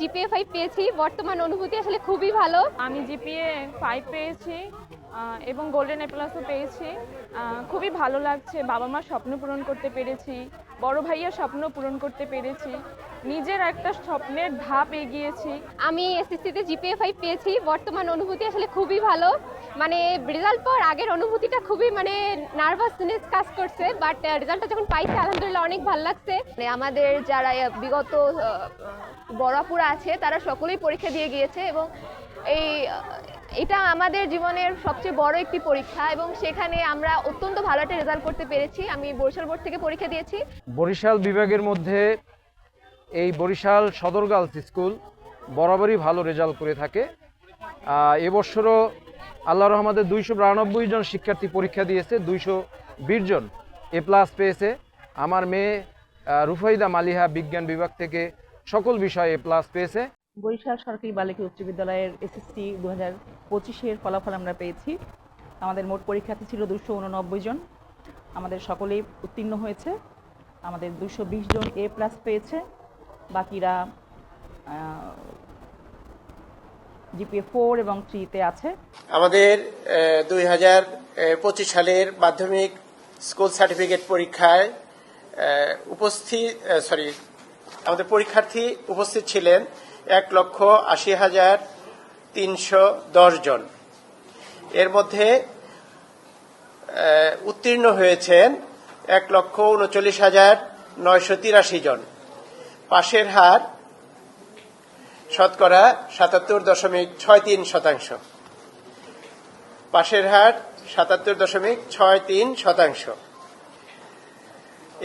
GPA 5 পেয়েছি। বর্তমান অনুভূতি আসলে খুবই ভালো। আমি জিপিএ 5 পেয়েছি এবং গোল্ডেন এ প্লাসও পেয়েছি। খুবই ভালো লাগছে। বাবা মার স্বপ্ন পূরণ করতে পেরেছি, বড় ভাইয়ের স্বপ্ন পূরণ করতে পেরেছি, নিজের একটা স্বপ্নের ধাপ এগিয়েছি। আমি এসএসসিতে জিপিএ 5 পেয়েছি। বর্তমান অনুভূতি আসলে খুবই ভালো। মানে রেজাল্ট পাওয়ার আগের অনুভূতিটা খুবই নার্ভাসনেস কাজ করছে, বাট রেজাল্টটা যখন পাইছি আলহামদুলিল্লাহ অনেক ভালো লাগছে। আমাদের যারা বিগত বড়াপুরা আছে তারা সকলেই পরীক্ষা দিয়ে গিয়েছে এবং এটা আমাদের জীবনের সবচেয়ে বড় একটি পরীক্ষা এবং সেখানে আমরা অত্যন্ত ভালো একটা রেজাল্ট করতে পেরেছি। আমি বরিশাল বোর্ড থেকে পরীক্ষা দিয়েছি। বরিশাল বিভাগের মধ্যে এই বরিশাল সদর গার্লস স্কুল বরাবরই ভালো রেজাল্ট করে থাকে। এবছরও আল্লাহ রহমতে 292 জন শিক্ষার্থী পরীক্ষা দিয়েছে, 220 জন এ প্লাস পেয়েছে। আমার মেয়ে রুফাইদা মালিহা বিজ্ঞান বিভাগ থেকে সকল বিষয়ে এ প্লাস পেয়েছে। বরিশাল সরকারি বালিকা উচ্চ বিদ্যালয়ের এসএসসি 2025-এর ফলাফল আমরা পেয়েছি। আমাদের মোট পরীক্ষার্থী ছিল 289 জন। আমাদের সকলেই উত্তীর্ণ হয়েছে। আমাদের 220 জন এ প্লাস পেয়েছে, বাকিরা জিপিএ 4 এবং 3-তে আছে। আমাদের 2025 সালের মাধ্যমিক স্কুল সার্টিফিকেট পরীক্ষায় আমাদের পরীক্ষার্থী উপস্থিত ছিলেন 1,80,310 জন। এর মধ্যে উত্তীর্ণ হয়েছেন 1,39,983 জন। পাশের হার শতকরা 77.63%। পাশের হার 77.63%।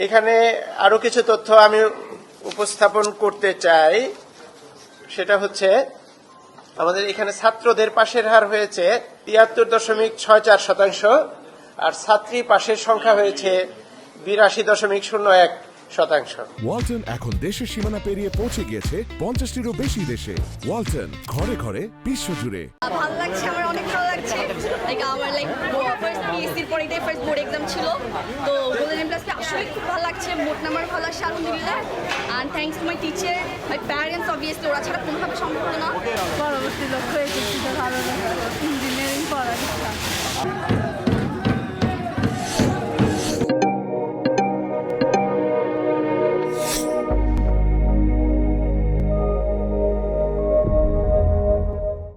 এখানে আরো কিছু তথ্য আমি উপস্থাপন করতে চাই। সেটা হচ্ছে আমাদের এখানে ছাত্রদের পাশের হার হয়েছে 73.64% আর ছাত্রী পাশের সংখ্যা হয়েছে 82.01%। ওয়ালটন এখন দেশের সীমানা পেরিয়ে পৌঁছে গিয়েছে 50টিরও বেশি দেশে। ওয়ালটন, ঘরে ঘরে বিশ্বজুড়ে। ভালো লাগছে, আমার অনেক ভালো লাগছে। আমার ফার্স্ট পিএসসির পরে এটাই ফার্স্ট বোর্ড এক্সাম ছিল, তো গোল্ডেন প্লাসটা আসলে খুব ভালো লাগছে। মোট নাম্বার ভালো লাগছে আলহামদুলিল্লাহ। And thanks to my teacher, my parents, obviously ওরা ছাড়া কোনোভাবে সম্ভব হতো না। পরবর্তী লক্ষ্য এসেছি, ভালো ইঞ্জিনিয়ারিং পড়ার ইচ্ছা।